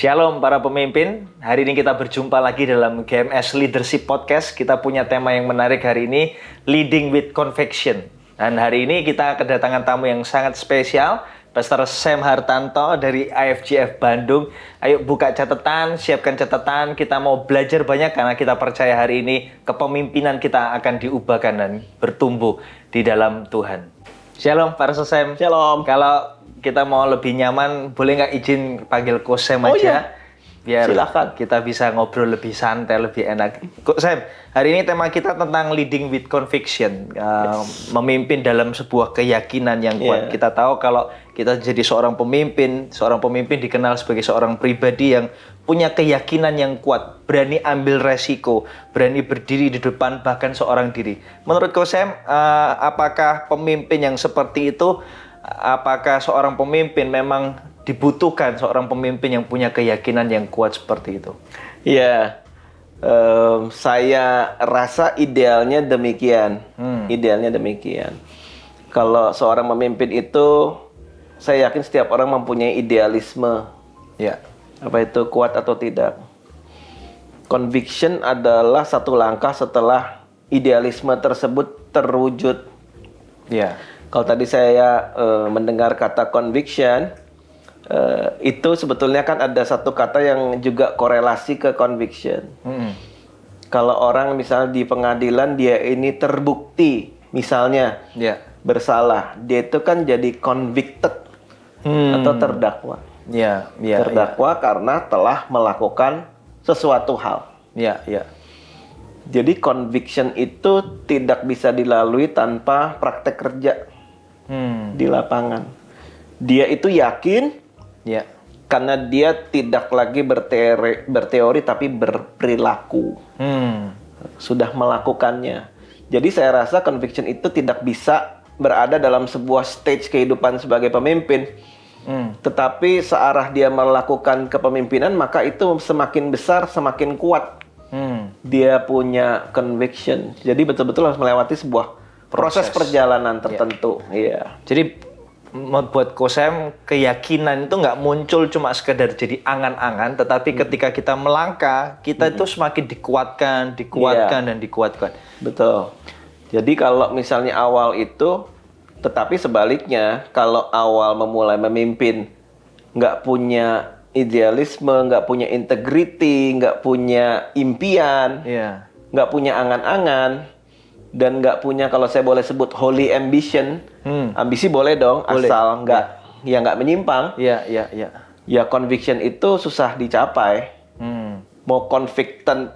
Shalom para pemimpin, hari ini kita berjumpa lagi dalam GMS Leadership Podcast. Kita punya tema yang menarik hari ini, Leading with Conviction. Dan hari ini kita kedatangan tamu yang sangat spesial, Pastor Sam Hartanto dari IFGF Bandung. Ayo buka catatan, siapkan catatan, kita mau belajar banyak karena kita percaya hari ini kepemimpinan kita akan diubahkan dan bertumbuh di dalam Tuhan. Shalom Pastor Sam. Shalom. Kalau kita mau lebih nyaman, boleh nggak izin panggil Coach Sam aja? Iya. Biar Silakan. kita bisa ngobrol lebih santai, lebih enak. Coach Sam, hari ini tema kita tentang leading with conviction. Memimpin dalam sebuah keyakinan yang kuat. Kita tahu kalau kita jadi seorang pemimpin dikenal sebagai seorang pribadi yang punya keyakinan yang kuat, berani ambil resiko, berani berdiri di depan bahkan seorang diri. Menurut Coach Sam, apakah pemimpin yang seperti itu, apakah seorang pemimpin memang dibutuhkan seorang pemimpin yang punya keyakinan yang kuat seperti itu? Iya, saya rasa idealnya demikian. Idealnya demikian. Kalau seorang pemimpin itu, saya yakin setiap orang mempunyai idealisme. Ya. Apa itu kuat atau tidak? Conviction adalah satu langkah setelah idealisme tersebut terwujud. Ya. Kalau tadi saya mendengar kata conviction, itu sebetulnya kan ada satu kata yang juga korelasi ke conviction. Kalau orang misalnya di pengadilan dia ini terbukti misalnya bersalah, dia itu kan jadi convicted atau terdakwa. Terdakwa karena telah melakukan sesuatu hal. Jadi conviction itu tidak bisa dilalui tanpa praktek kerja di lapangan. Dia itu yakin, karena dia tidak lagi berteori tapi berperilaku. Sudah melakukannya. Jadi saya rasa conviction itu tidak bisa berada dalam sebuah stage kehidupan sebagai pemimpin. Tetapi searah dia melakukan kepemimpinan, maka itu semakin besar, semakin kuat. Dia punya conviction. Jadi betul-betul harus melewati sebuah proses perjalanan tertentu. Jadi buat Coach Sam, keyakinan itu nggak muncul cuma sekedar jadi angan-angan, tetapi ketika kita melangkah, kita itu semakin dikuatkan dan dikuatkan. Betul. Jadi kalau misalnya awal itu, tetapi sebaliknya, kalau awal memulai memimpin nggak punya idealisme, nggak punya integrity, nggak punya impian, nggak punya angan-angan, dan nggak punya, kalau saya boleh sebut, holy ambition. Ambisi boleh dong, asal nggak menyimpang. Ya conviction itu susah dicapai. Mau convicted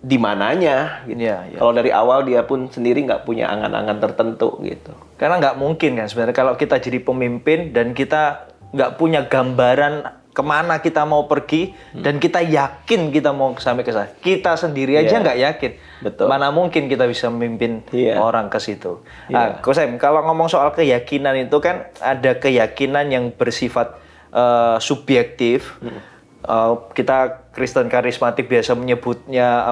di mananya gitu. Kalau dari awal dia pun sendiri nggak punya angan-angan tertentu gitu. Karena nggak mungkin kan sebenarnya kalau kita jadi pemimpin dan kita nggak punya gambaran kemana kita mau pergi, dan kita yakin kita mau sampai ke sana. Kita sendiri aja nggak yakin. Betul. Mana mungkin kita bisa memimpin orang ke situ. Nah, Coach Sam, kalau ngomong soal keyakinan itu kan ada keyakinan yang bersifat subjektif. Kita Kristen karismatik biasa menyebutnya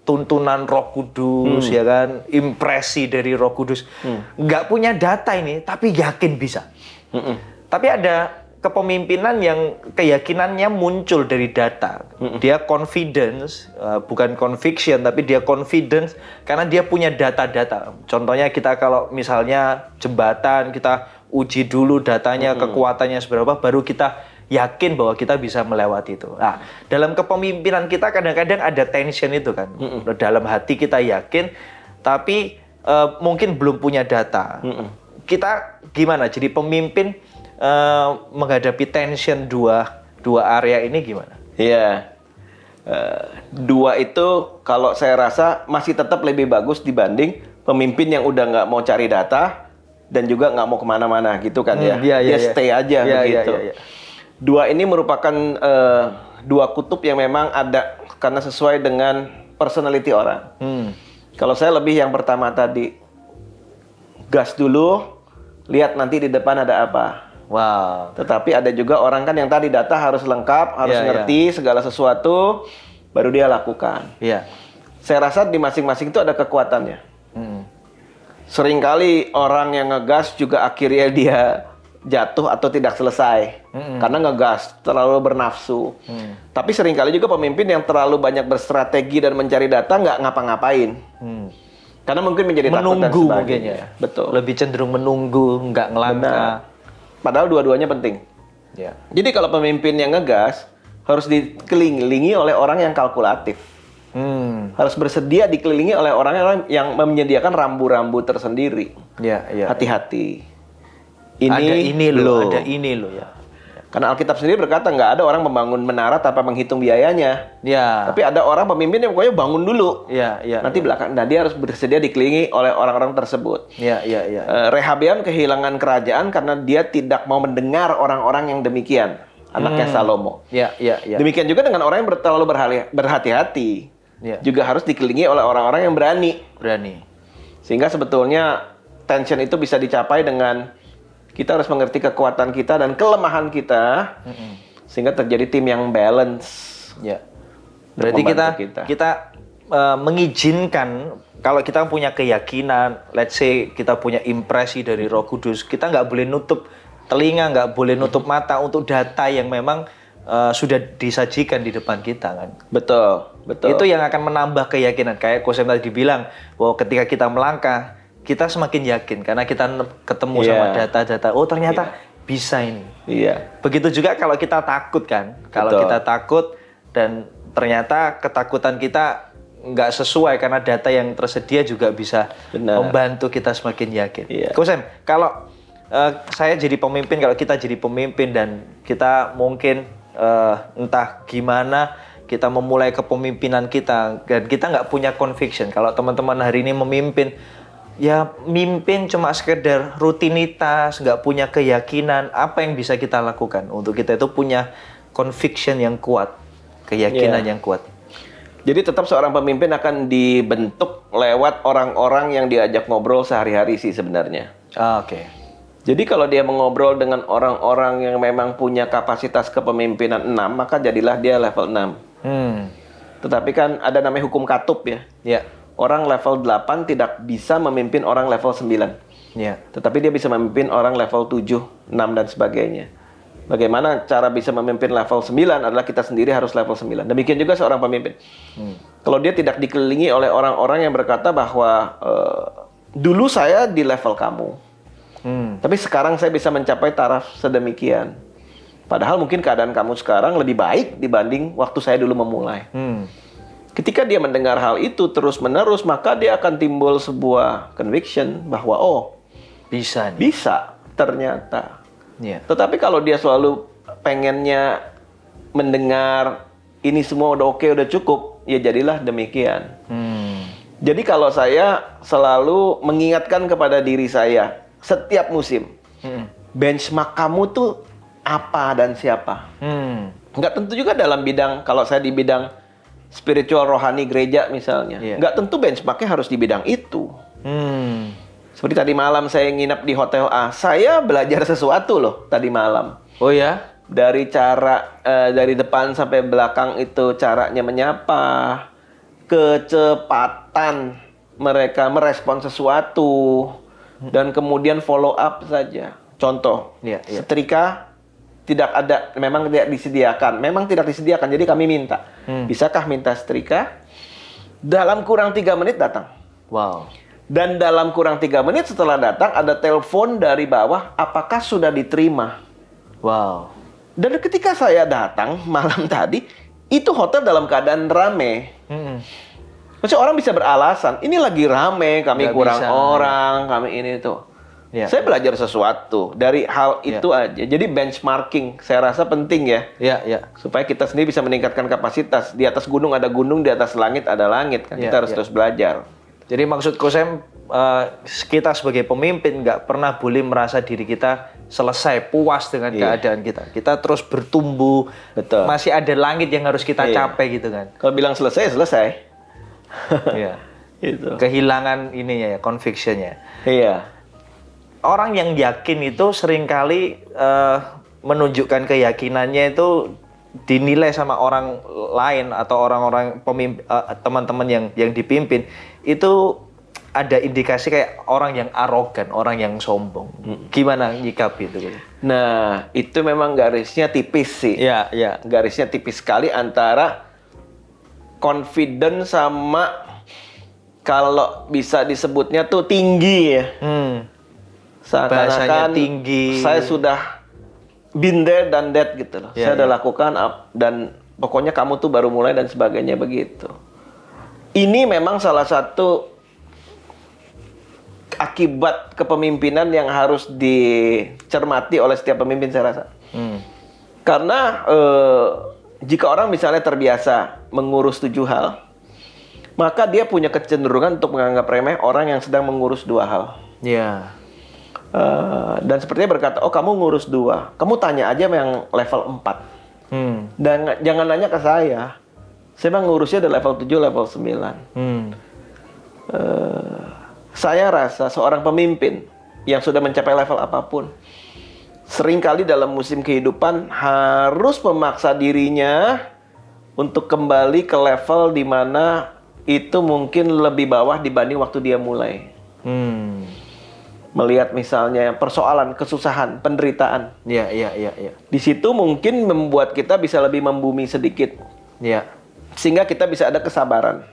tuntunan Roh Kudus, ya kan, impresi dari Roh Kudus. Nggak punya data ini, tapi yakin bisa. Tapi ada kepemimpinan yang keyakinannya muncul dari data. Dia confidence, bukan conviction, tapi dia confidence karena dia punya data-data. Contohnya kita kalau misalnya jembatan, kita uji dulu datanya, kekuatannya seberapa, baru kita yakin bahwa kita bisa melewati itu. Nah, dalam kepemimpinan kita kadang-kadang ada tension itu kan. Dalam hati kita yakin, tapi mungkin belum punya data. Kita gimana? Jadi pemimpin menghadapi tension dua area ini gimana? Dua itu kalau saya rasa masih tetap lebih bagus dibanding pemimpin yang udah nggak mau cari data dan juga nggak mau kemana-mana gitu kan. Dia stay aja begitu. Dua ini merupakan dua kutub yang memang ada karena sesuai dengan personality orang. Kalau saya lebih yang pertama tadi, gas dulu, lihat nanti di depan ada apa. Tetapi ada juga orang kan yang tadi data harus lengkap, harus ngerti segala sesuatu, baru dia lakukan. Saya rasa di masing-masing itu ada kekuatannya. Seringkali orang yang ngegas juga akhirnya dia jatuh atau tidak selesai karena ngegas, terlalu bernafsu. Tapi seringkali juga pemimpin yang terlalu banyak berstrategi dan mencari data nggak ngapa-ngapain. Karena mungkin menjadi takut dan Menunggu sebagainya. mungkin ya. Betul. Lebih cenderung menunggu, nggak ngelangkah. Padahal dua-duanya penting. Ya. Jadi kalau pemimpin yang ngegas harus dikelilingi oleh orang yang kalkulatif. Harus bersedia dikelilingi oleh orang yang menyediakan rambu-rambu tersendiri. Ya, ya. Hati-hati. Ada ini loh ya. Karena Alkitab sendiri berkata nggak ada orang membangun menara tanpa menghitung biayanya. Ya. Tapi ada orang pemimpin yang pokoknya bangun dulu. Ya, ya. Nanti belakang, nah dia harus bersedia dikelilingi oleh orang-orang tersebut. Ya, ya, ya. Rehabeam kehilangan kerajaan karena dia tidak mau mendengar orang-orang yang demikian. Anaknya Salomo. Ya, ya, ya. Demikian juga dengan orang yang terlalu berhati-hati. Ya. Juga harus dikelilingi oleh orang-orang yang berani. Berani. Sehingga sebetulnya tension itu bisa dicapai dengan kita harus mengerti kekuatan kita dan kelemahan kita, sehingga terjadi tim yang balance. Ya. Berarti kita mengizinkan kalau kita punya keyakinan, let's say kita punya impresi dari Roh Kudus, kita nggak boleh nutup telinga, nggak boleh nutup mata untuk data yang memang sudah disajikan di depan kita kan. Betul. Itu yang akan menambah keyakinan. Kayak Kosem tadi bilang bahwa ketika kita melangkah, kita semakin yakin karena kita ketemu sama data-data. Oh ternyata bisa ini. Iya. Begitu juga kalau kita takut kan. Kalau kita takut dan ternyata ketakutan kita nggak sesuai karena data yang tersedia juga bisa membantu kita semakin yakin. Iya. Kosem, kalau saya jadi pemimpin, kalau kita jadi pemimpin dan kita mungkin entah gimana kita memulai kepemimpinan kita dan kita nggak punya conviction. Kalau teman-teman hari ini memimpin, ya mimpin cuma sekedar rutinitas, nggak punya keyakinan, apa yang bisa kita lakukan untuk kita itu punya conviction yang kuat, keyakinan yang kuat. Jadi tetap seorang pemimpin akan dibentuk lewat orang-orang yang diajak ngobrol sehari-hari sih sebenarnya. Oke. Jadi kalau dia mengobrol dengan orang-orang yang memang punya kapasitas kepemimpinan 6, maka jadilah dia level 6. Tetapi kan ada namanya hukum katup ya. Ya. Orang level 8 tidak bisa memimpin orang level 9. Ya. Tetapi dia bisa memimpin orang level 7, 6 dan sebagainya. Bagaimana cara bisa memimpin level 9 adalah kita sendiri harus level 9. Demikian juga seorang pemimpin. Kalau dia tidak dikelilingi oleh orang-orang yang berkata bahwa dulu saya di level kamu. Tapi sekarang saya bisa mencapai taraf sedemikian. Padahal mungkin keadaan kamu sekarang lebih baik dibanding waktu saya dulu memulai. Ketika dia mendengar hal itu terus-menerus, maka dia akan timbul sebuah conviction bahwa bisa nih. Bisa ternyata. Yeah. Tetapi kalau dia selalu pengennya mendengar ini semua udah oke, udah cukup, ya jadilah demikian. Jadi kalau saya selalu mengingatkan kepada diri saya setiap musim, benchmark kamu tuh apa dan siapa? Nggak tentu juga dalam bidang, kalau saya di bidang spiritual rohani gereja misalnya, nggak tentu benchmarknya harus di bidang itu. Seperti tadi malam saya nginap di hotel A, saya belajar sesuatu loh tadi malam. Oh ya? Dari cara dari depan sampai belakang itu caranya menyapa, kecepatan mereka merespon sesuatu, dan kemudian follow up saja. Contoh, setrika tidak ada, memang tidak disediakan, jadi kami minta. Bisakah minta setrika? Dalam kurang 3 menit datang. Wow. Dan dalam kurang 3 menit setelah datang, ada telepon dari bawah, apakah sudah diterima? Wow. Dan ketika saya datang malam tadi, itu hotel dalam keadaan rame. Maksudnya orang bisa beralasan, ini lagi rame, kami Nggak kurang bisa. orang, kami ini tuh. Saya belajar sesuatu dari hal itu aja. Jadi benchmarking saya rasa penting ya. Supaya kita sendiri bisa meningkatkan kapasitas. Di atas gunung ada gunung, di atas langit ada langit. Kan? Kita harus terus belajar. Jadi maksudku Sam, kita sebagai pemimpin nggak pernah boleh merasa diri kita selesai, puas dengan keadaan kita. Kita terus bertumbuh. Betul. Masih ada langit yang harus kita capai gitu kan. Kalau bilang selesai, selesai. Iya. Itu. Kehilangan ininya ya, conviction-nya. Iya. Orang yang yakin itu seringkali menunjukkan keyakinannya itu dinilai sama orang lain atau orang-orang pemimpin, teman-teman yang dipimpin itu ada indikasi kayak orang yang arogan, orang yang sombong. Gimana nyikapi itu? Nah, itu memang garisnya tipis sih. Iya, iya. Garisnya tipis sekali antara confident sama kalau bisa disebutnya tuh tinggi ya. Bahasanya Seakan-akan tinggi. saya sudah been there dan that gitu loh. Ya, Saya udah lakukan dan pokoknya kamu tuh baru mulai dan sebagainya begitu. Ini memang salah satu akibat kepemimpinan yang harus dicermati oleh setiap pemimpin saya rasa. Karena jika orang misalnya terbiasa mengurus 7 hal, maka dia punya kecenderungan untuk menganggap remeh orang yang sedang mengurus 2 hal. Iya. Dan sepertinya berkata, oh kamu ngurus 2, kamu tanya aja sama yang level 4. Dan jangan nanya ke saya mah ngurusnya ada level 7, level 9. Saya rasa seorang pemimpin yang sudah mencapai level apapun, seringkali dalam musim kehidupan harus memaksa dirinya untuk kembali ke level di mana itu mungkin lebih bawah dibanding waktu dia mulai. Melihat misalnya persoalan, kesusahan, penderitaan. Iya. Di situ mungkin membuat kita bisa lebih membumi sedikit. Iya. Sehingga kita bisa ada kesabaran.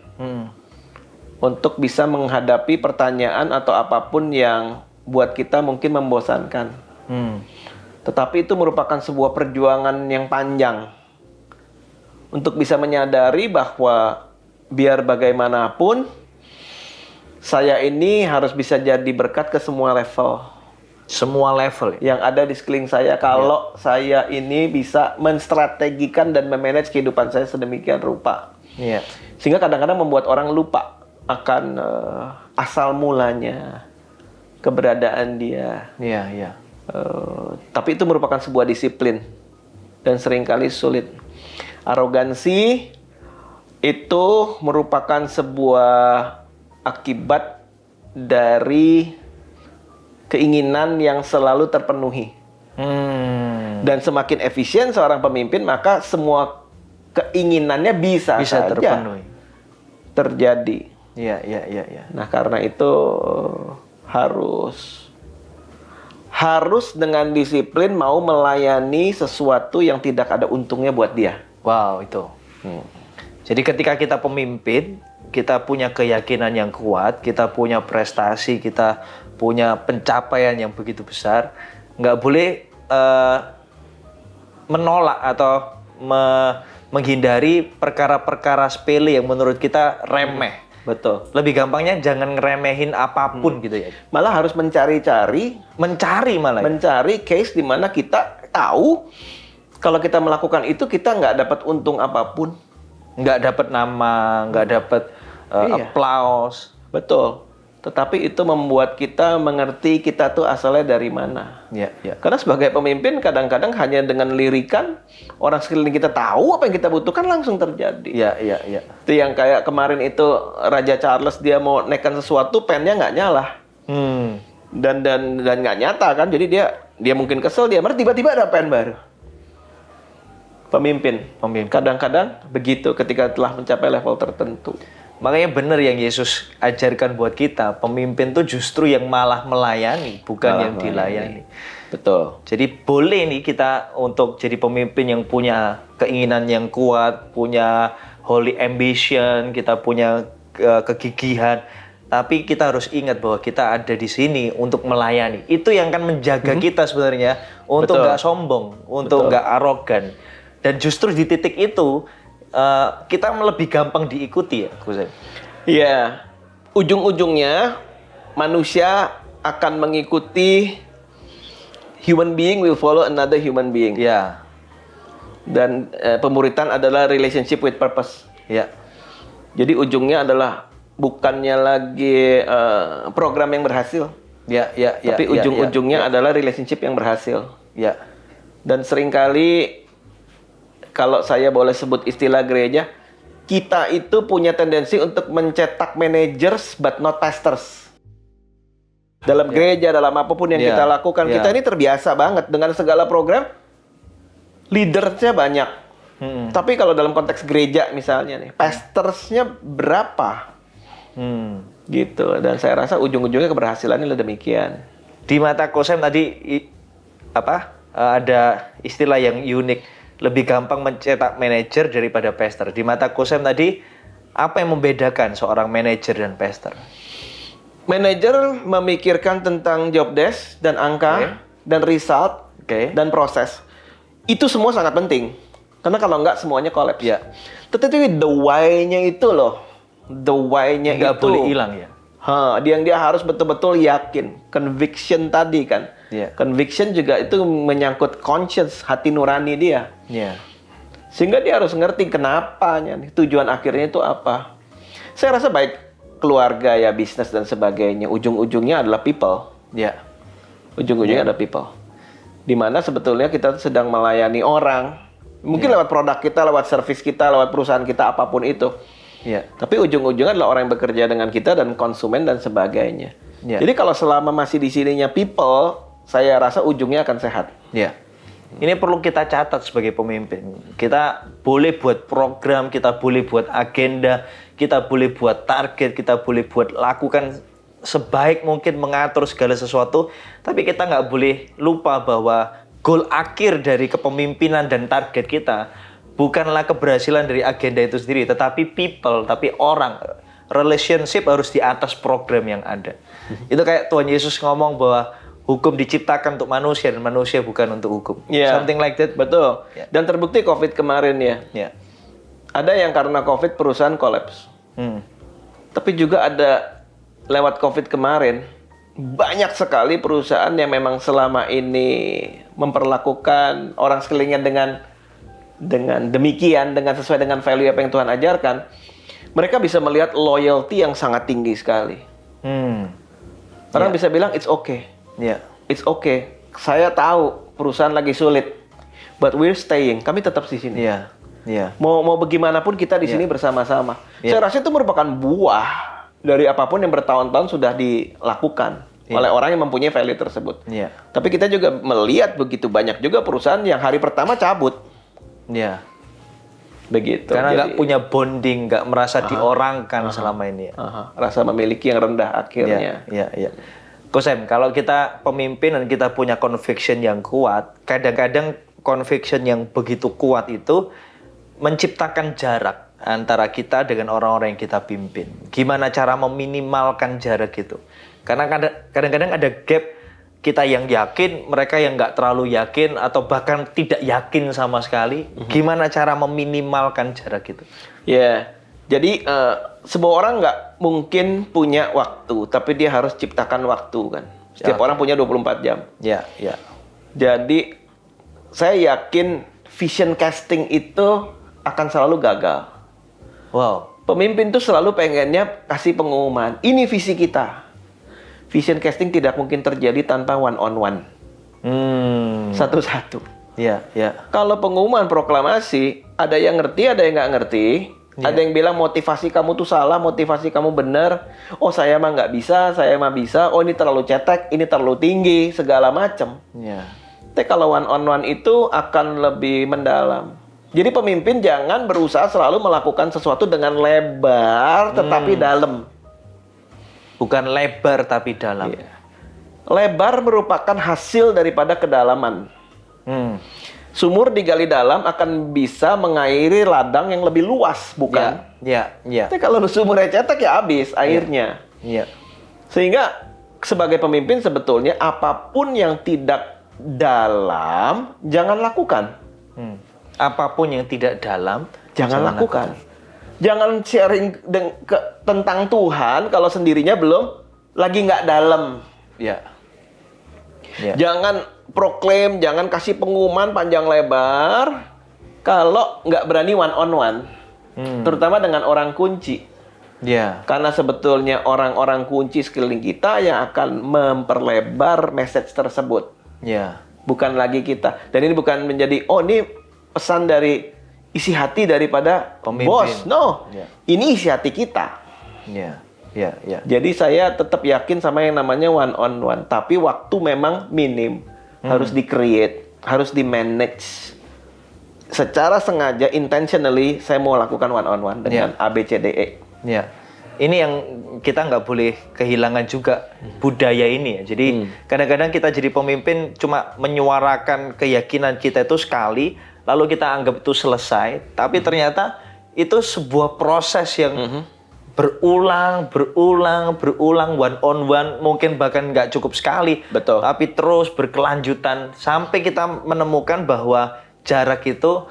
Untuk bisa menghadapi pertanyaan atau apapun yang buat kita mungkin membosankan. Tetapi itu merupakan sebuah perjuangan yang panjang. Untuk bisa menyadari bahwa biar bagaimanapun, saya ini harus bisa jadi berkat ke semua level. Semua level ya? Yang ada di sekeliling saya. Kalau saya ini bisa menstrategikan dan memanage kehidupan saya sedemikian rupa. Iya. Sehingga kadang-kadang membuat orang lupa akan asal mulanya, keberadaan dia. Iya. Tapi itu merupakan sebuah disiplin dan seringkali sulit. Arogansi itu merupakan sebuah akibat dari keinginan yang selalu terpenuhi. Dan semakin efisien seorang pemimpin, maka semua keinginannya bisa saja terpenuhi, terjadi. Iya. Nah, karena itu harus dengan disiplin mau melayani sesuatu yang tidak ada untungnya buat dia. Wow, itu. Jadi ketika kita pemimpin, kita punya keyakinan yang kuat, kita punya prestasi, kita punya pencapaian yang begitu besar, nggak boleh menolak atau menghindari perkara-perkara sepele yang menurut kita remeh. Betul. Lebih gampangnya jangan ngeremehin apapun gitu ya. Malah harus mencari case di mana kita tahu kalau kita melakukan itu kita nggak dapat untung apapun, nggak dapat nama, nggak dapat applause. Betul. Tetapi itu membuat kita mengerti kita tuh asalnya dari mana. Iya. Karena sebagai pemimpin kadang-kadang hanya dengan lirikan orang sekeliling kita tahu apa yang kita butuhkan langsung terjadi. Iya. Itu yang kayak kemarin itu Raja Charles dia mau naikkan sesuatu pennya nggak nyala. Dan nggak nyata kan. Jadi dia mungkin kesel dia marah tiba-tiba ada pen baru. Pemimpin. Kadang-kadang begitu ketika telah mencapai level tertentu. Makanya benar yang Yesus ajarkan buat kita, pemimpin tuh justru yang malah melayani, bukan yang dilayani. Betul. Jadi boleh nih kita untuk jadi pemimpin yang punya keinginan yang kuat, punya holy ambition, kita punya kegigihan, tapi kita harus ingat bahwa kita ada di sini untuk melayani. Itu yang akan menjaga kita sebenarnya untuk nggak sombong, untuk nggak arogan. Dan justru di titik itu kita lebih gampang diikuti ya, Gus. Iya, ujung-ujungnya manusia akan mengikuti human being will follow another human being. Ya. Dan pemuritan adalah relationship with purpose. Ya. Jadi ujungnya adalah bukannya lagi program yang berhasil. Ya. Tapi ujung-ujungnya adalah relationship yang berhasil. Ya. Dan seringkali kalau saya boleh sebut istilah gereja, kita itu punya tendensi untuk mencetak managers but not pastors. Dalam gereja, dalam apapun yang kita lakukan, kita ini terbiasa banget dengan segala program, leadersnya banyak. Tapi kalau dalam konteks gereja misalnya nih, pastorsnya berapa? Gitu. Dan saya rasa ujung-ujungnya keberhasilannya adalah demikian. Di mata Coach Sam tadi ada istilah yang unik, lebih gampang mencetak manajer daripada pester. Di mata Coach Sam tadi, apa yang membedakan seorang manajer dan pester? Manajer memikirkan tentang job desk dan angka dan result dan proses. Itu semua sangat penting. Karena kalau enggak semuanya kolaps. Ya. Tetapi the why-nya itu loh. The why-nya nggak itu boleh hilang ya. Dia harus betul-betul yakin. Conviction tadi kan. Yeah. Conviction juga itu menyangkut conscience, hati nurani dia. Yeah. Sehingga dia harus ngerti kenapanya, tujuan akhirnya itu apa. Saya rasa baik keluarga ya, bisnis dan sebagainya, ujung-ujungnya adalah people. Ya. Ujung-ujungnya adalah people. Dimana sebetulnya kita sedang melayani orang. Mungkin lewat produk kita, lewat service kita, lewat perusahaan kita, apapun itu. Ya. Tapi ujung-ujungnya adalah orang yang bekerja dengan kita dan konsumen dan sebagainya. Ya. Jadi kalau selama masih di sininya people, saya rasa ujungnya akan sehat. Ya. Ini perlu kita catat sebagai pemimpin. Kita boleh buat program, kita boleh buat agenda, kita boleh buat target, kita boleh buat lakukan sebaik mungkin mengatur segala sesuatu. Tapi kita nggak boleh lupa bahwa goal akhir dari kepemimpinan dan target kita bukanlah keberhasilan dari agenda itu sendiri, tetapi people, tapi orang. Relationship harus di atas program yang ada. Itu kayak Tuhan Yesus ngomong bahwa hukum diciptakan untuk manusia dan manusia bukan untuk hukum. Yeah. Something like that. Betul. Yeah. Dan terbukti COVID kemarin ya. Yeah. Ada yang karena COVID perusahaan kolaps. Tapi juga ada lewat COVID kemarin banyak sekali perusahaan yang memang selama ini memperlakukan orang sekelilingnya dengan demikian, dengan sesuai dengan value apa yang Tuhan ajarkan. Mereka bisa melihat loyalty yang sangat tinggi sekali. Orang bisa bilang it's okay. Yeah. It's okay. Saya tahu perusahaan lagi sulit, but we're staying. Kami tetap di sini. Yeah. Yeah. Mau bagaimanapun kita di sini bersama-sama. Yeah. Saya rasa itu merupakan buah dari apapun yang bertahun-tahun sudah dilakukan oleh orang yang mempunyai value tersebut. Yeah. Tapi kita juga melihat begitu banyak juga perusahaan yang hari pertama cabut. Yeah. Begitu. Karena nggak punya bonding, nggak merasa diorangkan selama ini. Rasa memiliki yang rendah akhirnya. Iya. Coach Sam, kalau kita pemimpin dan kita punya conviction yang kuat, kadang-kadang conviction yang begitu kuat itu menciptakan jarak antara kita dengan orang-orang yang kita pimpin. Gimana cara meminimalkan jarak itu? Karena kadang-kadang ada gap, kita yang yakin, mereka yang nggak terlalu yakin, atau bahkan tidak yakin sama sekali. Gimana cara meminimalkan jarak itu? Ya, jadi semua orang nggak mungkin punya waktu, tapi dia harus ciptakan waktu kan. Setiap orang punya 24 jam. Ya. Jadi saya yakin vision casting itu akan selalu gagal. Wow. Pemimpin tuh selalu pengennya kasih pengumuman, ini visi kita. Vision casting tidak mungkin terjadi tanpa one on one. Satu-satu. Iya. Kalau pengumuman proklamasi, ada yang ngerti, ada yang nggak ngerti. Ada yang bilang motivasi kamu tuh salah, motivasi kamu benar. Oh saya mah nggak bisa, saya mah bisa. Oh ini terlalu cetek, ini terlalu tinggi, segala macam. Iya. Tapi kalau one on one itu akan lebih mendalam. Jadi pemimpin jangan berusaha selalu melakukan sesuatu dengan lebar tetapi dalam. Bukan lebar tapi dalam. Iya. Lebar merupakan hasil daripada kedalaman. Sumur digali dalam akan bisa mengairi ladang yang lebih luas, bukan? Iya. Tapi kalau sumurnya cetek ya habis airnya. Iya. Sehingga sebagai pemimpin sebetulnya apapun yang tidak dalam jangan lakukan. Apapun yang tidak dalam jangan lakukan. Jangan sharing tentang Tuhan kalau sendirinya belum lagi nggak dalam. Ya. Jangan proklaim, jangan kasih pengumuman panjang lebar kalau nggak berani one on one, terutama dengan orang kunci. Ya. Karena sebetulnya orang-orang kunci sekeliling kita yang akan memperlebar message tersebut. Ya. Bukan lagi kita. Dan ini bukan menjadi ini pesan dari isi hati daripada pemimpin. Bos. No. Ini isi hati kita. Ya. Jadi saya tetap yakin sama yang namanya one on one, tapi waktu memang minim. Harus di-create, harus di-manage. Secara sengaja, intentionally saya mau lakukan one on one dengan A, B, C, D, E. Ya. ini yang kita nggak boleh kehilangan juga budaya ini ya. Jadi kadang-kadang kita jadi pemimpin cuma menyuarakan keyakinan kita itu sekali, lalu kita anggap itu selesai. Tapi ternyata itu sebuah proses yang berulang, one on one, mungkin bahkan nggak cukup sekali. Betul. Tapi terus berkelanjutan sampai kita menemukan bahwa jarak itu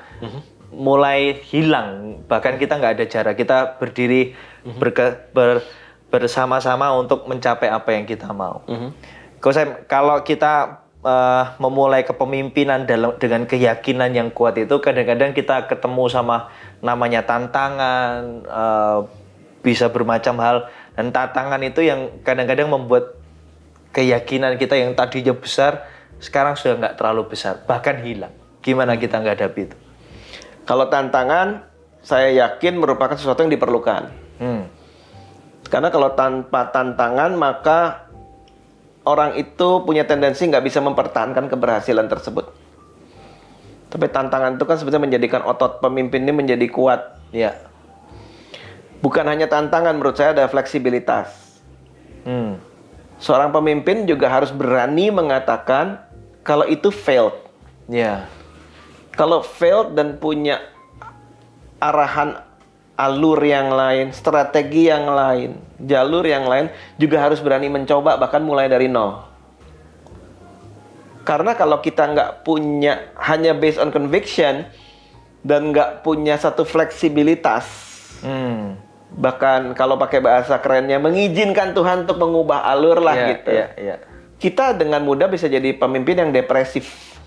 mulai hilang, bahkan kita nggak ada jarak, kita berdiri bersama-sama untuk mencapai apa yang kita mau. Coach Sam, kalau kita memulai kepemimpinan dengan keyakinan yang kuat itu, kadang-kadang kita ketemu sama namanya tantangan, bisa bermacam hal, dan tantangan itu yang kadang-kadang membuat keyakinan kita yang tadinya besar sekarang sudah nggak terlalu besar, bahkan hilang. Gimana kita menghadapi itu? Kalau tantangan, saya yakin merupakan sesuatu yang diperlukan. Karena kalau tanpa tantangan, maka orang itu punya tendensi nggak bisa mempertahankan keberhasilan tersebut. Tapi tantangan itu kan sebenarnya menjadikan otot pemimpin ini menjadi kuat. Ya. Bukan hanya tantangan, menurut saya ada fleksibilitas. Seorang pemimpin juga harus berani mengatakan kalau itu failed. Ya. Kalau failed dan punya arahan alur yang lain, strategi yang lain, jalur yang lain, juga harus berani mencoba bahkan mulai dari nol. Karena kalau kita nggak punya hanya based on conviction dan nggak punya satu fleksibilitas, bahkan kalau pakai bahasa kerennya mengizinkan Tuhan untuk mengubah alur lah gitu. Kita dengan mudah bisa jadi pemimpin yang depresif.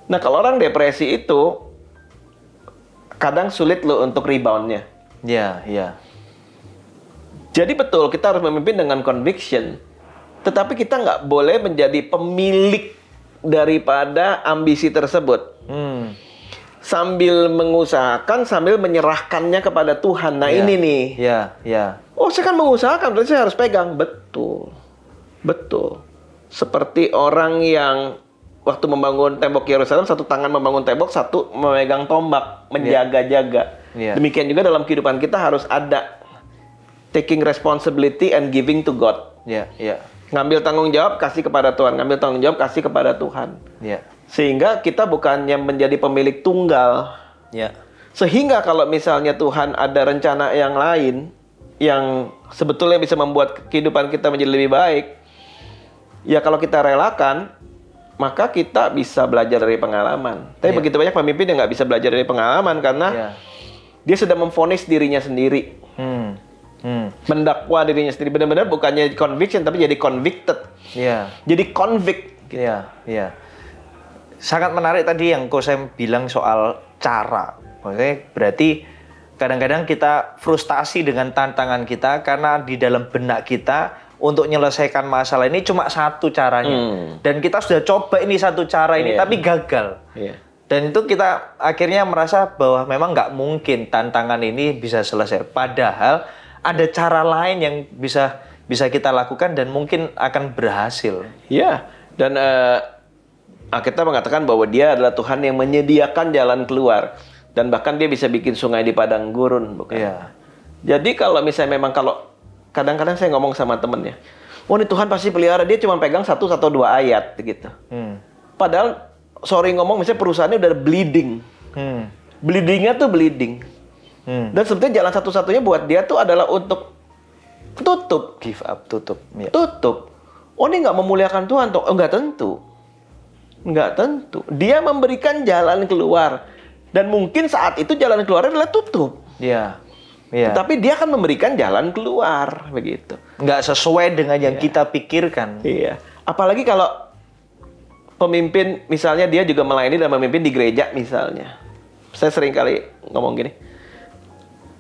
Nah, kalau orang depresi itu kadang sulit loh untuk reboundnya. Iya. Jadi betul, kita harus memimpin dengan conviction. Tetapi kita nggak boleh menjadi pemilik daripada ambisi tersebut. Sambil mengusahakan, sambil menyerahkannya kepada Tuhan. Nah ini nih. Iya. Oh, saya kan mengusahakan, berarti saya harus pegang. Betul. Seperti orang yang waktu membangun tembok Yerusalem, satu tangan membangun tembok, satu memegang tombak, menjaga-jaga. Demikian juga dalam kehidupan kita harus ada taking responsibility and giving to God. Ngambil tanggung jawab, kasih kepada Tuhan. Ngambil tanggung jawab, kasih kepada Tuhan. Sehingga kita bukannya menjadi pemilik tunggal. Sehingga kalau misalnya Tuhan ada rencana yang lain, yang sebetulnya bisa membuat kehidupan kita menjadi lebih baik, ya kalau kita relakan, maka kita bisa belajar dari pengalaman. Tapi begitu banyak pemimpin yang nggak bisa belajar dari pengalaman karena dia sudah memvonis dirinya sendiri. Mendakwa dirinya sendiri. Benar-benar bukannya conviction, tapi jadi convicted. Jadi convict. Iya. Sangat menarik tadi yang Coach Sam bilang soal cara. Maksudnya berarti kadang-kadang kita frustasi dengan tantangan kita karena di dalam benak kita untuk menyelesaikan masalah ini cuma satu caranya. Dan kita sudah coba ini satu cara ini, tapi gagal. Dan itu kita akhirnya merasa bahwa memang nggak mungkin tantangan ini bisa selesai. Padahal ada cara lain yang bisa kita lakukan dan mungkin akan berhasil. Dan kita mengatakan bahwa Dia adalah Tuhan yang menyediakan jalan keluar. Dan bahkan Dia bisa bikin sungai di padang gurun. Jadi kalau misalnya memang kadang-kadang saya ngomong sama temennya, ini Tuhan pasti pelihara, dia cuma pegang 1 atau 2 ayat gitu. Padahal, ngomong misalnya perusahaannya udah bleeding. Bleedingnya tuh bleeding. Dan sebetulnya jalan satu-satunya buat dia tuh adalah untuk tutup. Give up, tutup. Tutup. Oh, ini nggak memuliakan Tuhan toh? Nggak tentu. Dia memberikan jalan keluar. Dan mungkin saat itu jalan keluarnya adalah tutup. Tapi dia akan memberikan jalan keluar, begitu. Nggak sesuai dengan yang kita pikirkan. Apalagi kalau pemimpin, misalnya dia juga melayani dan memimpin di gereja misalnya. Saya sering kali ngomong gini,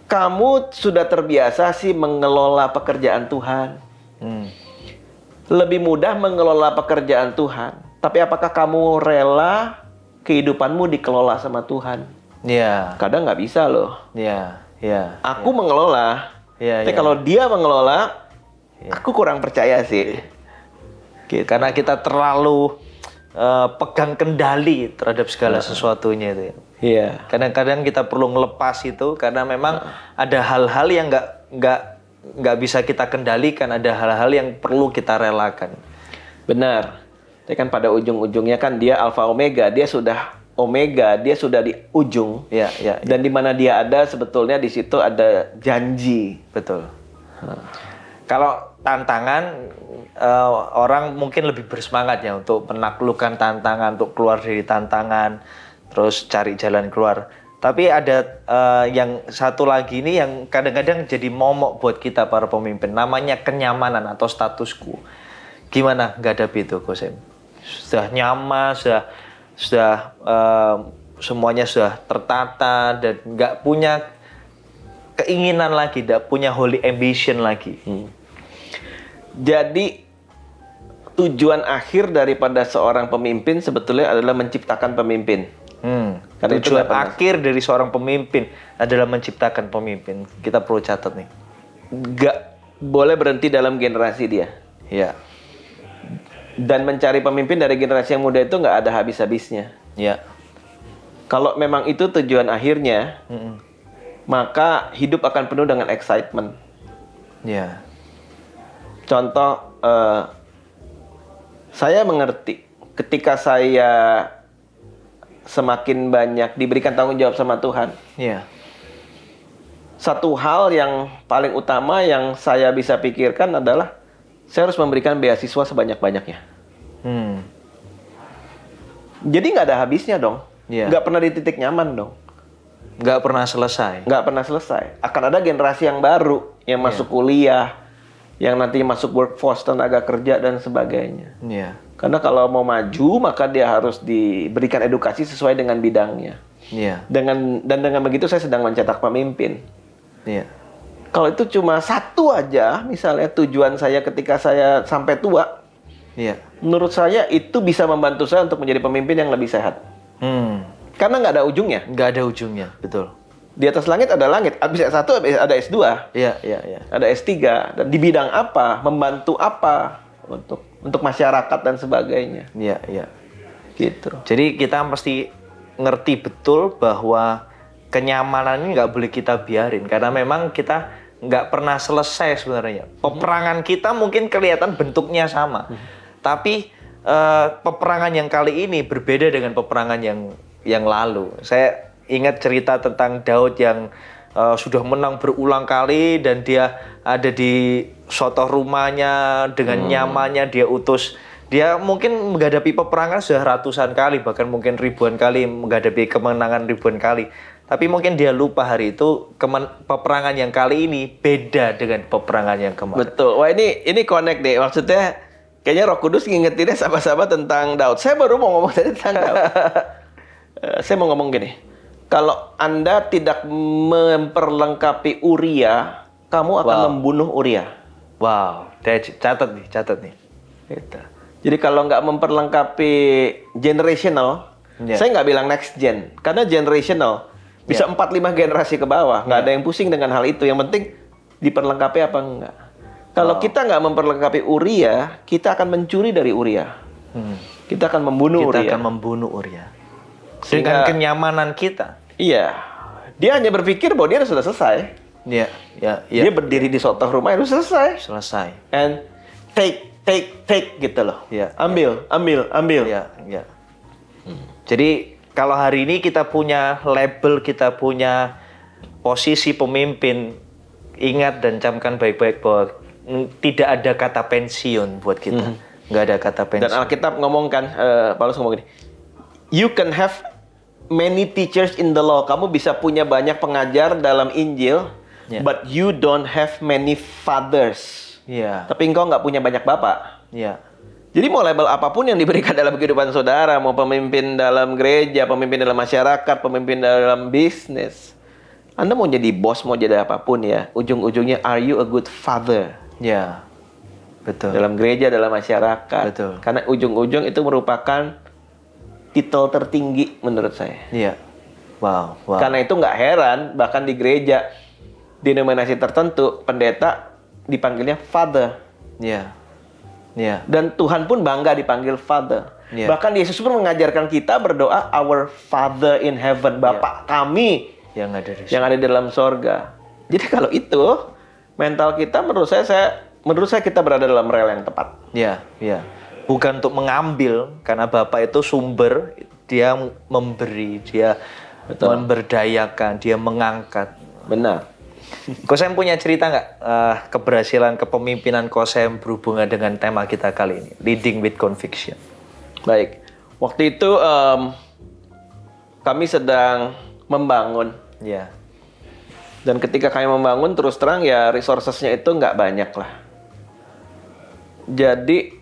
kamu sudah terbiasa sih mengelola pekerjaan Tuhan. Lebih mudah mengelola pekerjaan Tuhan. Tapi apakah kamu rela kehidupanmu dikelola sama Tuhan? Kadang nggak bisa loh. Aku mengelola, tapi kalau dia mengelola, aku kurang percaya sih. Karena kita terlalu pegang kendali terhadap segala sesuatunya itu. Iya. Kadang-kadang kita perlu ngelepas itu karena memang ada hal-hal yang nggak bisa kita kendalikan, ada hal-hal yang perlu kita relakan. Benar. Tapi kan pada ujung-ujungnya kan dia alfa omega, dia sudah omega, dia sudah di ujung. Ya. Dan di mana dia ada sebetulnya di situ ada janji. Betul. Kalau tantangan, orang mungkin lebih bersemangat ya untuk menaklukkan tantangan, untuk keluar dari tantangan, terus cari jalan keluar. Tapi ada yang satu lagi ini yang kadang-kadang jadi momok buat kita para pemimpin, namanya kenyamanan atau status quo. Gimana menghadapi itu, Kosem? Sudah nyaman, sudah semuanya sudah tertata dan nggak punya keinginan lagi, nggak punya holy ambition lagi. Jadi tujuan akhir daripada seorang pemimpin sebetulnya adalah menciptakan pemimpin. Karena tujuan akhir dari seorang pemimpin adalah menciptakan pemimpin. Kita perlu catat nih. Nggak boleh berhenti dalam generasi dia. Ya. Dan mencari pemimpin dari generasi yang muda itu nggak ada habis-habisnya. Ya. Kalau memang itu tujuan akhirnya, maka hidup akan penuh dengan excitement. Ya. Contoh, saya mengerti ketika saya semakin banyak diberikan tanggung jawab sama Tuhan. Ya. Satu hal yang paling utama yang saya bisa pikirkan adalah saya harus memberikan beasiswa sebanyak-banyaknya. Jadi nggak ada habisnya dong. Ya. Nggak pernah di titik nyaman dong. Nggak pernah selesai. Nggak pernah selesai. Akan ada generasi yang baru yang masuk kuliah, yang nantinya masuk workforce, tenaga kerja dan sebagainya. Iya. Karena kalau mau maju maka dia harus diberikan edukasi sesuai dengan bidangnya. Iya. Dan dengan begitu saya sedang mencetak pemimpin. Iya. Kalau itu cuma satu aja, misalnya tujuan saya ketika saya sampai tua, Iya. menurut saya itu bisa membantu saya untuk menjadi pemimpin yang lebih sehat. Karena nggak ada ujungnya. Nggak ada ujungnya, betul. Di atas langit ada langit, habis S1 ada S2. Iya. Ada S3, dan di bidang apa, membantu apa untuk masyarakat dan sebagainya. Iya. Gitu. Jadi kita mesti ngerti betul bahwa kenyamanan ini nggak boleh kita biarin karena memang kita nggak pernah selesai sebenarnya. Peperangan kita mungkin kelihatan bentuknya sama, tapi peperangan yang kali ini berbeda dengan peperangan yang lalu. Saya ingat cerita tentang Daud yang sudah menang berulang kali dan dia ada di sotoh rumahnya dengan nyamannya, dia utus. Dia mungkin menghadapi peperangan sudah ratusan kali, bahkan mungkin ribuan kali, menghadapi kemenangan ribuan kali. Tapi mungkin dia lupa hari itu peperangan yang kali ini beda dengan peperangan yang kemarin. Betul. Wah ini connect deh. Maksudnya kayaknya Roh Kudus ngingetinnya sama-sama tentang Daud. Saya baru mau ngomong tadi tentang Daud. Saya mau ngomong gini. Kalau Anda tidak memperlengkapi Uria, kamu akan membunuh Uria. Wow. Catat nih. Gitu. Jadi kalau nggak memperlengkapi generational, saya nggak bilang next gen. Karena generational bisa 4-5 generasi ke bawah. Nggak ada yang pusing dengan hal itu. Yang penting diperlengkapi apa enggak. Kalau kita nggak memperlengkapi Uria, kita akan mencuri dari Uria. Kita akan membunuh Uria. Kita akan membunuh Uria. Dengan kenyamanan kita. Iya. Dia hanya berpikir bahwa dia sudah selesai. Iya. Dia berdiri di sotoh rumah itu selesai. And take gitu loh. Iya. Ambil. Iya. Jadi kalau hari ini kita punya label, kita punya posisi pemimpin, ingat dan camkan baik-baik bahwa tidak ada kata pensiun buat kita. Nggak ada kata pensiun. Dan Alkitab ngomongkan, Paulus ngomong gini, you can have many teachers in the law. Kamu bisa punya banyak pengajar dalam Injil, but you don't have many fathers. Tapi engkau nggak punya banyak bapak. Jadi mau label apapun yang diberikan dalam kehidupan saudara, mau pemimpin dalam gereja, pemimpin dalam masyarakat, pemimpin dalam bisnis, Anda mau jadi bos, mau jadi apapun ya, ujung-ujungnya are you a good father? Betul. Dalam gereja, dalam masyarakat. Betul. Karena ujung-ujung itu merupakan titel tertinggi menurut saya. Wow. Karena itu nggak heran, bahkan di gereja, denominasi tertentu, pendeta dipanggilnya father. Dan Tuhan pun bangga dipanggil father. Yeah. Bahkan Yesus pun mengajarkan kita berdoa Our Father in Heaven, Bapa kami yang ada di dalam sorga. Jadi kalau itu mental kita, menurut saya kita berada dalam rel yang tepat. Ya, ya. Bukan untuk mengambil, karena Bapa itu sumber, dia memberi, dia memberdayakan, dia mengangkat. Benar. Kosem punya cerita nggak keberhasilan kepemimpinan Kosem berhubungan dengan tema kita kali ini, Leading with Conviction? Baik, waktu itu kami sedang membangun. Ya. Dan ketika kami membangun, terus terang ya resources-nya itu nggak banyak lah. Jadi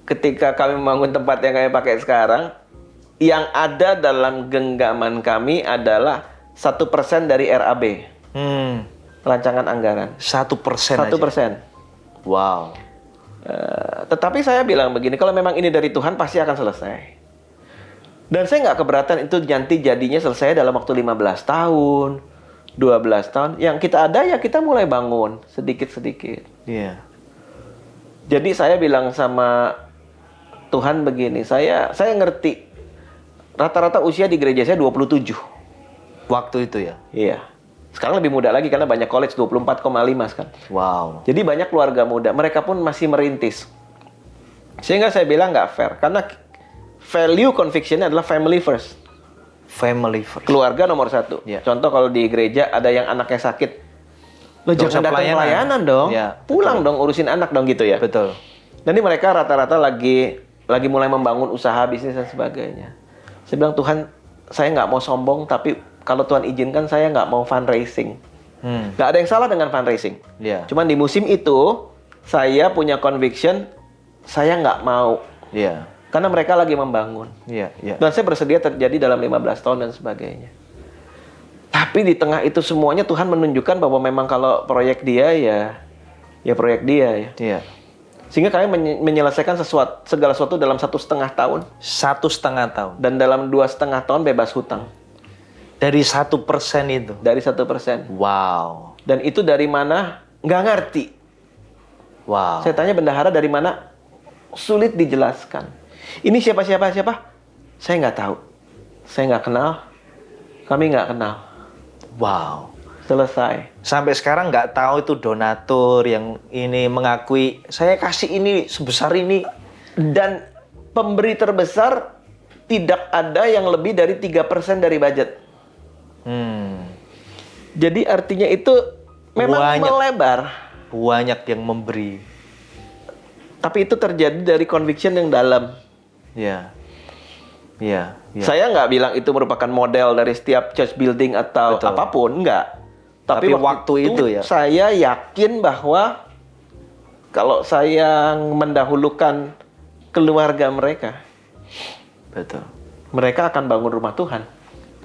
ketika kami membangun tempat yang kami pakai sekarang, yang ada dalam genggaman kami adalah 1% dari RAB. Rancangan anggaran. 1%. 1%. Wow. Tetapi saya bilang begini, kalau memang ini dari Tuhan pasti akan selesai. Dan saya nggak keberatan itu nanti jadinya selesai dalam waktu 15 tahun, 12 tahun. Yang kita ada ya kita mulai bangun sedikit-sedikit. Iya. Jadi saya bilang sama Tuhan begini, saya ngerti rata-rata usia di gereja saya 27. Waktu itu ya? Iya. Sekarang lebih muda lagi karena banyak college 24,5 sekarang. Wow. Jadi banyak keluarga muda, mereka pun masih merintis. Sehingga saya bilang nggak fair, karena value conviction-nya adalah family first. Family first. Keluarga nomor 1. Ya. Contoh kalau di gereja ada yang anaknya sakit, lo jangan datang pelayanan dong, ya, pulang dong urusin anak dong gitu ya. Betul. Jadi mereka rata-rata lagi mulai membangun usaha bisnis dan sebagainya. Saya bilang Tuhan, saya nggak mau sombong, tapi kalau Tuhan izinkan saya nggak mau fundraising. Nggak ada yang salah dengan fundraising. Yeah. Cuman di musim itu saya punya conviction saya nggak mau. Iya. Karena mereka lagi membangun. Iya, iya. Dan saya bersedia terjadi dalam 15 tahun dan sebagainya. Tapi di tengah itu semuanya Tuhan menunjukkan bahwa memang kalau proyek dia ya proyek dia ya. Iya. Sehingga kami menyelesaikan segala sesuatu dalam 1,5 tahun. 1,5 tahun. Dan dalam 2,5 tahun bebas hutang. Dari 1% itu? Dari 1%. Wow. Dan itu dari mana? Nggak ngerti. Wow. Saya tanya bendahara dari mana? Sulit dijelaskan. Ini siapa? Saya nggak tahu. Saya nggak kenal. Kami nggak kenal. Wow. Selesai. Sampai sekarang nggak tahu itu donatur yang ini mengakui, saya kasih ini sebesar ini. Dan pemberi terbesar tidak ada yang lebih dari 3% dari budget. Jadi artinya itu memang melebar. Banyak yang memberi. Tapi itu terjadi dari conviction yang dalam. Iya. Iya. Ya. Saya nggak bilang itu merupakan model dari setiap church building atau apapun, enggak. Tapi waktu itu ya, saya yakin bahwa kalau saya mendahulukan keluarga mereka, betul, mereka akan bangun rumah Tuhan.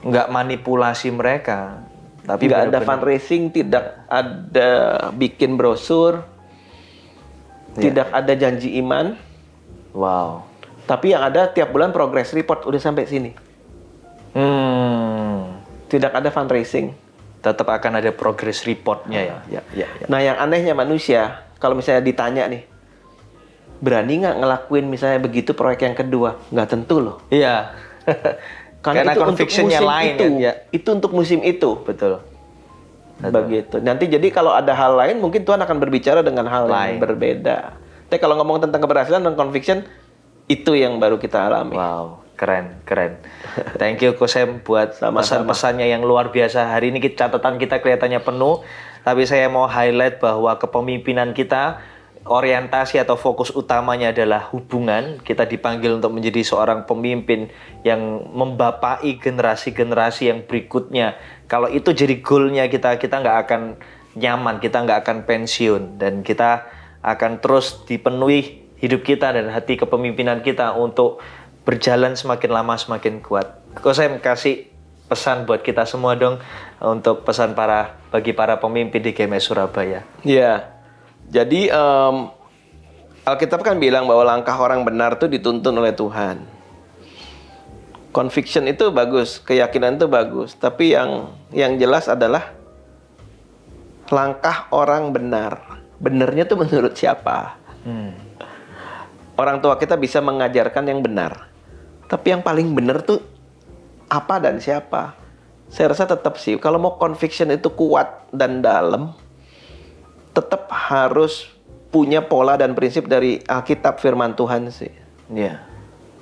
Nggak manipulasi mereka, tapi nggak ada fundraising, tidak ada bikin brosur, tidak ada janji iman. Wow. Tapi yang ada tiap bulan progress report udah sampai sini. Tidak ada fundraising. Tetap akan ada progress reportnya ya. Nah yang anehnya manusia, kalau misalnya ditanya nih, berani nggak ngelakuin misalnya begitu proyek yang kedua? Nggak tentu loh. Iya. Karena itu convictionnya lain itu, kan ya. Itu untuk musim itu. Betul. Begitu. Nanti jadi kalau ada hal lain mungkin Tuhan akan berbicara dengan hal yang berbeda. Tapi kalau ngomong tentang keberhasilan dan conviction, itu yang baru kita alami. Wow, keren. Thank you Kosem buat pesan-pesannya yang luar biasa. Hari ini catatan kita kelihatannya penuh, tapi saya mau highlight bahwa kepemimpinan kita, orientasi atau fokus utamanya adalah hubungan. Kita dipanggil untuk menjadi seorang pemimpin yang membapai generasi-generasi yang berikutnya. Kalau itu jadi goalnya kita nggak akan nyaman, kita nggak akan pensiun, dan kita akan terus dipenuhi hidup kita dan hati kepemimpinan kita untuk berjalan semakin lama semakin kuat. Kosem kasih pesan buat kita semua dong, untuk pesan bagi para pemimpin di GMS Surabaya. Iya. Jadi Alkitab kan bilang bahwa langkah orang benar itu dituntun oleh Tuhan. Conviction itu bagus, keyakinan itu bagus, tapi yang jelas adalah langkah orang benar. Benernya tuh menurut siapa? orang tua kita bisa mengajarkan yang benar. Tapi yang paling benar tuh apa dan siapa? Saya rasa tetap sih, kalau mau conviction itu kuat dan dalam, tetap harus punya pola dan prinsip dari Alkitab firman Tuhan sih. Iya.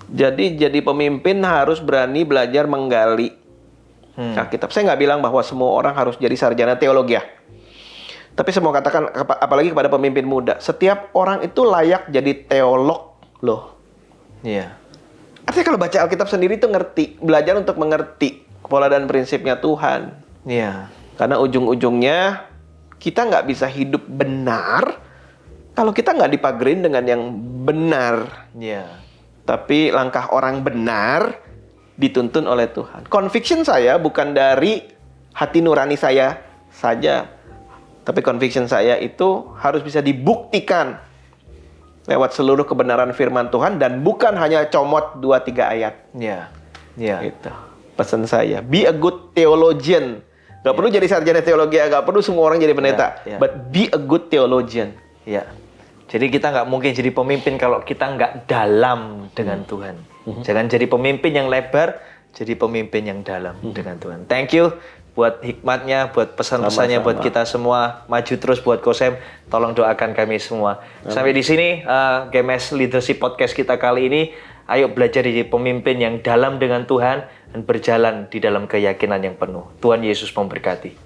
Jadi pemimpin harus berani belajar menggali Alkitab. Saya nggak bilang bahwa semua orang harus jadi sarjana teologi ya. Tapi saya mau katakan, apalagi kepada pemimpin muda, setiap orang itu layak jadi teolog loh. Iya. Artinya kalau baca Alkitab sendiri itu ngerti, belajar untuk mengerti pola dan prinsipnya Tuhan. Iya. Karena ujung-ujungnya kita nggak bisa hidup benar kalau kita nggak dipagerin dengan yang benar. Iya. Tapi langkah orang benar dituntun oleh Tuhan. Conviction saya bukan dari hati nurani saya saja. Tapi conviction saya itu harus bisa dibuktikan lewat seluruh kebenaran firman Tuhan dan bukan hanya comot 2-3 ayat. Iya. Iya. Itu pesan saya. Be a good theologian. Gak perlu jadi sarjana teologi, gak perlu semua orang jadi pendeta. But be a good theologian. Iya. Jadi kita nggak mungkin jadi pemimpin kalau kita nggak dalam dengan Tuhan. Jangan jadi pemimpin yang lebar, jadi pemimpin yang dalam dengan Tuhan. Thank you buat hikmatnya, buat pesan-pesannya buat kita semua. Maju terus buat Kosem. Tolong doakan kami semua. Sampai di sini GMS Leadership Podcast kita kali ini. Ayo belajar jadi pemimpin yang dalam dengan Tuhan dan berjalan di dalam keyakinan yang penuh. Tuhan Yesus memberkati.